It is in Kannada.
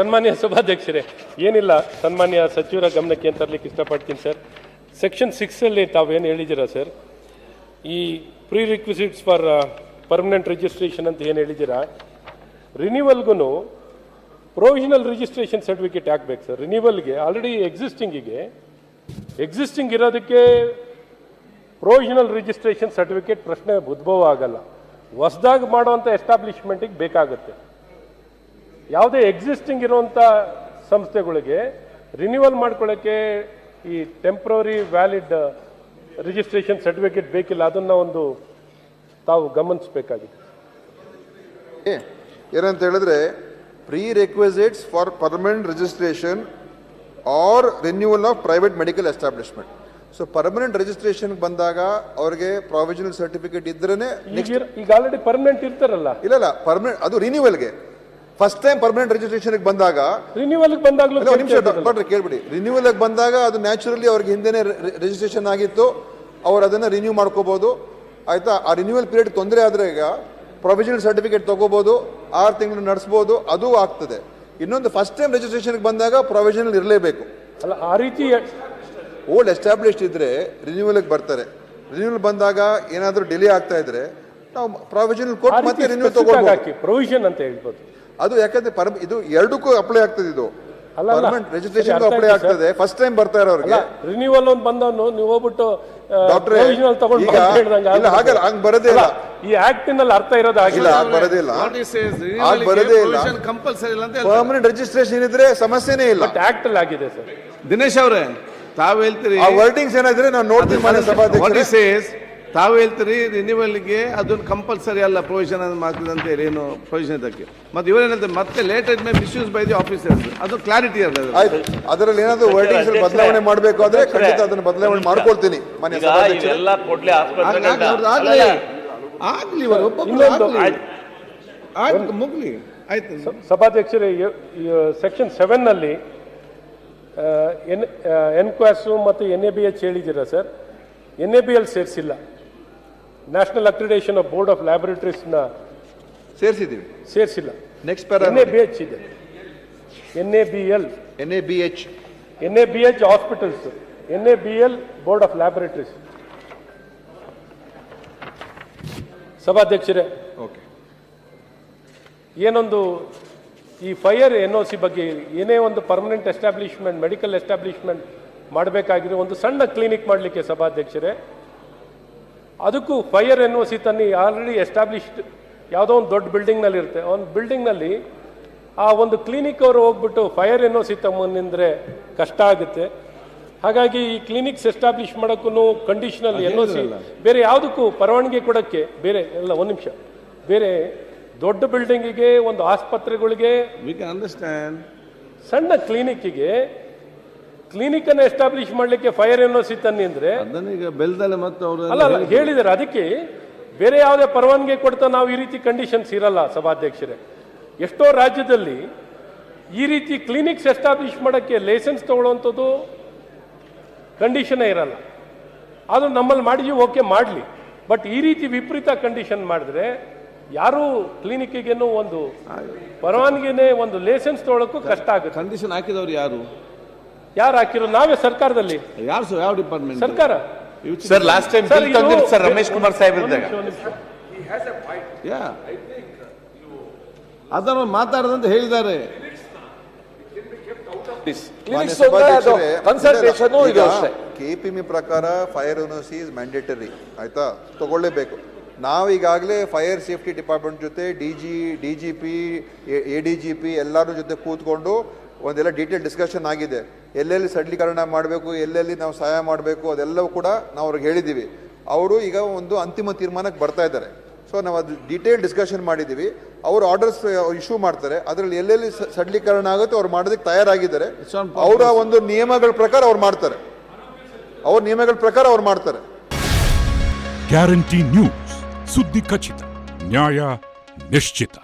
ಸನ್ಮಾನ್ಯ ಸಭಾಧ್ಯಕ್ಷರೇ, ಏನಿಲ್ಲ, ಸನ್ಮಾನ್ಯ ಸಚಿವರ ಗಮನಕ್ಕೆ ಅಂತ ತರಲಿಕ್ಕೆ ಇಷ್ಟಪಡ್ತೀನಿ ಸರ್. ಸೆಕ್ಷನ್ 6 ತಾವೇನು ಹೇಳಿದ್ದೀರಾ ಸರ್, ಈ prerequisites for permanent registration ಅಂತ ಏನು ಹೇಳಿದ್ದೀರಾ, ರಿನ್ಯೂವಲ್ಗೂ ಪ್ರೊವಿಷನಲ್ ರಿಜಿಸ್ಟ್ರೇಷನ್ ಸರ್ಟಿಫಿಕೇಟ್ ಹಾಕ್ಬೇಕು ಸರ್. ರಿನ್ಯೂವಲ್ಗೆ ಆಲ್ರೆಡಿ ಎಕ್ಸಿಸ್ಟಿಂಗ್ ಇರೋದಕ್ಕೆ ಪ್ರೊವಿಷನಲ್ ರಿಜಿಸ್ಟ್ರೇಷನ್ ಸರ್ಟಿಫಿಕೇಟ್ ಪ್ರಶ್ನೆ ಉದ್ಭವ ಆಗಲ್ಲ. ಹೊಸದಾಗಿ ಮಾಡುವಂಥ ಎಸ್ಟಾಬ್ಲಿಷ್ಮೆಂಟಿಗೆ ಬೇಕಾಗುತ್ತೆ. ಯಾವುದೇ ಎಕ್ಸಿಸ್ಟಿಂಗ್ ಇರುವಂಥ ಸಂಸ್ಥೆಗಳಿಗೆ ರಿನ್ಯೂವಲ್ ಮಾಡ್ಕೊಳ್ಳೋಕ್ಕೆ ಈ ಟೆಂಪ್ರರಿ ವ್ಯಾಲಿಡ್ ರಿಜಿಸ್ಟ್ರೇಷನ್ ಸರ್ಟಿಫಿಕೇಟ್ ಬೇಕಿಲ್ಲ. ಅದನ್ನು ಒಂದು ತಾವು ಗಮನಿಸಬೇಕಾಗಿದೆ. ಏನಂತ ಹೇಳಿದ್ರೆ, prerequisites for permanent registration or renewal of private medical establishment. So permanent registration ಬಂದಾಗ ಅವ್ರಿಗೆ ಪ್ರಾವಿಷನಲ್ ಸರ್ಟಿಫಿಕೇಟ್ ಇದ್ರೇನೆ. ಈಗ ಆಲ್ರೆಡಿ ಪರ್ಮನೆಂಟ್ ಇರ್ತಾರಲ್ಲ. ಇಲ್ಲ, ಪರ್ಮನೆಂಟ್ ಅದು ರಿನ್ಯೂವಲ್ಗೆ. ಫಸ್ಟ್ ಟೈಮ್ ಪರ್ಮನೆಂಟ್ ರಿಜಿಸ್ಟ್ರೇಷನ್ ಬಂದಾಗ ಕೇಳ್ಬಿಡಿ, ರಿನ್ಯೂವಲ್ ಬಂದಾಗ ಅದು ನ್ಯಾಚುರಲಿ ಅವ್ರಿಗೆ ಹಿಂದೆನೆ ರಿಜಿಸ್ಟ್ರೇಷನ್ ಆಗಿತ್ತು, ಅವ್ರು ಅದನ್ನ ರಿನ್ಯೂ ಮಾಡ್ಕೋಬಹುದು. ಆಯ್ತಾ? ಆ ರಿನ್ಯೂವಲ್ ಪೀರಿಯಡ್ ತೊಂದರೆ ಆದ್ರೆ ಈಗ ಪ್ರೊವಿಷನಲ್ ಸರ್ಟಿಫಿಕೇಟ್ ತಗೋಬಹುದು, 6 ತಿಂಗಳು ನಡೆಸಬಹುದು, ಅದು ಆಗ್ತದೆ. ಇನ್ನೊಂದು ಫಸ್ಟ್ ಟೈಮ್ ರಿಜಿಸ್ಟ್ರೇಷನ್ ಬಂದಾಗ ಪ್ರೊವಿಷನಲ್ ಇರಲೇಬೇಕು. ಅಲ್ಲ, ಆ ರೀತಿ ಓಲ್ಡ್ ಎಸ್ಟಾಬ್ಲಿಷ್ಡ್ ಇದ್ರೆ ರಿನ್ಯೂವಲ್ ಬರ್ತಾರೆ. ರಿನ್ಯೂವಲ್ ಬಂದಾಗ ಏನಾದರೂ ಡಿಲೇ ಆಗ್ತಾ ಇದ್ರೆ ನಾವು ಪ್ರಾವಿಷನಲ್ ಕೊಟ್ಟು ಮತ್ತೆ ರಿನ್ಯೂ ತಗೊಳ್ಬಹುದು. ಪ್ರೊವಿಷನ್ ಅಂತ ಹೇಳ್ಬೋದು. ಅದು ಯಾಕಂದ್ರೆ ಇದು ಎರಡಕ್ಕೂ ಅಪ್ಲೈ ಆಗ್ತದೆ. ಇದು ಪರ್ಮನೆಂಟ್ ರಿಜಿಸ್ಟ್ರೇಷನ್ ಅಪ್ಲೈ ಆಗ್ತದೆ. ಫಸ್ಟ್ ಟೈಮ್ ಬರ್ತಾ ಇರೋರಿಗೆ ರಿನ್ಯೂವಲ್ ಒಂದು ಬಂದವನು ನೀವು ಹೋಗ್ಬಿಟ್ಟು ಡಾಕ್ಟರ್ ಹಂಗ್ ಬರದೇ ಇಲ್ಲ. ಈ ಆಕ್ಟಿನಲ್ಲಿ ಅರ್ಥ ಇರೋದು ಆಗಿಲ್ಲ, ಬರದೇ ಇಲ್ಲ, ಬರದೇ ಇಲ್ಲ. ಪರ್ಮನೆಂಟ್ ರಿಜಿಸ್ಟ್ರೇಷನ್ ಇದ್ರೆ ಸಮಸ್ಯೆನೇ ಇಲ್ಲ. ಆಕ್ಟ್ ಅಲ್ಲಿ ಆಗಿದೆ ಸರ್. ದಿನೇಶ್ ಅವರೇ, ತಾವು ಹೇಳ್ತೀರಿ ಆ ವರ್ಡಿಂಗ್ಸ್ ಏನಾದ್ರೆ ನಾನು ನೋಡ್ತೀನಿ ಮನೆ ಸಭಾಧ್ಯಕ್ಷರೇ. ತಾವು ಹೇಳ್ತೀರಿ ರಿನ್ಯೂವಲ್ಗೆ ಅದೊಂದು ಕಂಪಲ್ಸರಿ ಅಲ್ಲ ಪ್ರೊವಿಷನ್ ಮಾಡ್ತದೆ ಅಂತ ಹೇಳಿ, ಏನು ಪ್ರೊವಿಷನ್ ಇದಕ್ಕೆ. ಮತ್ತೆ ಇವರೇನು ಹೇಳ್ತಾರೆ, ಮತ್ತೆ latest May misuse by the officers, ಅದು ಕ್ಲಾರಿಟಿ ಅಲ್ಲ. ಆಯ್ತು, ಅದರಲ್ಲಿ ಏನಾದ್ರು ವರ್ಡಿಂಗ್ಸ್ ಬದಲಾವಣೆ ಮಾಡಬೇಕು ಅಂದ್ರೆ ಖಂಡಿತ ಅದನ್ನು ಬದಲಾವಣೆ ಮಾಡ್ಕೊಳ್ತೀನಿ ಮನೆ ಸಭಾಧ್ಯಕ್ಷರೇ. ಮುಗ್ಲಿ ಆಯ್ತು. ಸಭಾಧ್ಯಕ್ಷರೇ, ಸೆಕ್ಷನ್ 7 ನಲ್ಲಿ ಎನ್ಕ್ವಾಸು ಮತ್ತು NABH ಹೇಳಿದ್ದೀರಾ ಸರ್. NABL ಸೇರಿಸಿಲ್ಲ. National accreditation of board of ಲ್ಯಾಬೊರೇಟರೀಸ್ನ ಸೇರಿಸಿಲ್ಲ. ನೆಕ್ಸ್ಟ್ ಪ್ಯಾರಾ NABH ಇದೆ. NABH hospitals, NABL board of laboratories. ಸಭಾಧ್ಯಕ್ಷರೇ, ಏನೊಂದು ಈ ಫೈರ್ NOC ಬಗ್ಗೆ ಏನೇ ಒಂದು ಪರ್ಮನೆಂಟ್ ಎಸ್ಟಾಬ್ಲಿಷ್ಮೆಂಟ್, ಮೆಡಿಕಲ್ ಎಸ್ಟಾಬ್ಲಿಷ್ಮೆಂಟ್ ಮಾಡಬೇಕಾಗಿರೋ ಒಂದು ಸಣ್ಣ ಕ್ಲಿನಿಕ್ ಮಾಡಲಿಕ್ಕೆ ಸಭಾಧ್ಯಕ್ಷರೇ, ಅದಕ್ಕೂ ಫೈರ್ NOC ತನ್ನಿ ಆಲ್ರೆಡಿ ಎಸ್ಟಾಬ್ಲಿಷ್ಡ್ ಯಾವುದೋ ಒಂದು ದೊಡ್ಡ ಬಿಲ್ಡಿಂಗ್ನಲ್ಲಿ ಇರುತ್ತೆ. ಒಂದು ಬಿಲ್ಡಿಂಗ್ನಲ್ಲಿ ಆ ಒಂದು ಕ್ಲಿನಿಕ್ ಅವರು ಹೋಗ್ಬಿಟ್ಟು ಫೈರ್ NOC ತಮ್ಮಂದ್ರೆ ಕಷ್ಟ ಆಗುತ್ತೆ. ಹಾಗಾಗಿ ಈ ಕ್ಲಿನಿಕ್ಸ್ ಎಸ್ಟಾಬ್ಲಿಷ್ ಮಾಡೋಕ್ಕೂ ಕಂಡೀಷನಲ್ NOC ಬೇರೆ ಯಾವುದಕ್ಕೂ ಪರವಾನಗಿ ಕೊಡೋಕ್ಕೆ ಬೇರೆ ಎಲ್ಲ ಒಂದು ನಿಮಿಷ ಬೇರೆ ದೊಡ್ಡ ಬಿಲ್ಡಿಂಗಿಗೆ, ಒಂದು ಆಸ್ಪತ್ರೆಗಳಿಗೆ, ಸಣ್ಣ ಕ್ಲಿನಿಕ್ಕಿಗೆ ಕ್ಲಿನಿಕನ್ನು ಎಸ್ಟಾಬ್ಲಿಷ್ ಮಾಡಲಿಕ್ಕೆ ಫೈರ್ NOC ತನ್ನಿ ಅಂದ್ರೆ ಅಲ್ಲ ಹೇಳಿದ್ದಾರೆ. ಅದಕ್ಕೆ ಬೇರೆ ಯಾವುದೇ ಪರವಾನಗಿ ಕೊಡ್ತಾ ನಾವು ಈ ರೀತಿ ಕಂಡೀಷನ್ಸ್ ಇರಲ್ಲ ಸಭಾಧ್ಯಕ್ಷರೇ. ಎಷ್ಟೋ ರಾಜ್ಯದಲ್ಲಿ ಈ ರೀತಿ ಕ್ಲಿನಿಕ್ಸ್ ಎಸ್ಟಾಬ್ಲಿಷ್ ಮಾಡೋಕ್ಕೆ ಲೈಸೆನ್ಸ್ ತಗೊಳ್ಳುವಂಥದ್ದು ಕಂಡೀಷನ್ನೇ ಇರಲ್ಲ. ಆದರೂ ನಮ್ಮಲ್ಲಿ ಮಾಡಿದ್ವಿ, ಓಕೆ ಮಾಡಲಿ. ಬಟ್ ಈ ರೀತಿ ವಿಪರೀತ ಕಂಡೀಷನ್ ಮಾಡಿದ್ರೆ ಯಾರು ಕ್ಲಿನಿಕ್ಗೇನು ಒಂದು ಪರವಾನಗಿನೇ, ಒಂದು ಲೈಸೆನ್ಸ್ ತಗೊಳ್ಳೋಕ್ಕೂ ಕಷ್ಟ ಆಗುತ್ತೆ. ಕಂಡೀಷನ್ ಹಾಕಿದವರು ಯಾರು ಹಾಕಿರೋ? ನಾವೇ ಸರ್ಕಾರದಲ್ಲಿ. ಯಾವ ಡಿಪಾರ್ಟ್ಮೆಂಟ್? ಸರ್ಕಾರ sir. Last time sir Ramesh Kumar Saheb ಇದ್ದಾಗ ಅದನ್ನು ಮಾತಾಡದಂತ ಹೇಳಿದ್ದಾರೆ. KPM ಪ್ರಕಾರ ಫೈರ್ NOC ಇಸ್ ಮ್ಯಾಂಡೇಟರಿ. ಆಯ್ತಾ? ತಗೊಳ್ಳೇಬೇಕು. ನಾವು ಈಗಾಗಲೇ ಫೈರ್ ಸೇಫ್ಟಿ ಡಿಪಾರ್ಟ್ಮೆಂಟ್ ಜೊತೆ DGP ADGP ಎಲ್ಲರ ಜೊತೆ ಕೂತ್ಕೊಂಡು ಒಂದೆಲ್ಲ ಡೀಟೇಲ್ ಡಿಸ್ಕಷನ್ ಆಗಿದೆ. ಎಲ್ಲೆಲ್ಲಿ ಸಡ್ಲೀಕರಣ ಮಾಡಬೇಕು, ಎಲ್ಲೆಲ್ಲಿ ನಾವು ಸಹಾಯ ಮಾಡಬೇಕು, ಅದೆಲ್ಲವೂ ಕೂಡ ನಾವು ಅವ್ರಿಗೆ ಹೇಳಿದ್ದೀವಿ. ಅವರು ಈಗ ಒಂದು ಅಂತಿಮ ತೀರ್ಮಾನಕ್ಕೆ ಬರ್ತಾ ಇದ್ದಾರೆ. ಸೊ ನಾವು ಅದು ಡೀಟೇಲ್ ಡಿಸ್ಕಷನ್ ಮಾಡಿದ್ದೀವಿ. ಅವರು ಆರ್ಡರ್ಸ್ ಇಶ್ಯೂ ಮಾಡ್ತಾರೆ. ಅದರಲ್ಲಿ ಎಲ್ಲೆಲ್ಲಿ ಸಡ್ಲೀಕರಣ ಆಗುತ್ತೆ ಅವ್ರು ಮಾಡೋದಕ್ಕೆ ತಯಾರಾಗಿದ್ದಾರೆ. ಅವರ ಒಂದು ನಿಯಮಗಳ ಪ್ರಕಾರ ಅವ್ರು ಮಾಡ್ತಾರೆ. ಗ್ಯಾರಂಟಿ ನ್ಯೂಸ್, ಸುದ್ದಿ ಖಚಿತ, ನ್ಯಾಯ ನಿಶ್ಚಿತ.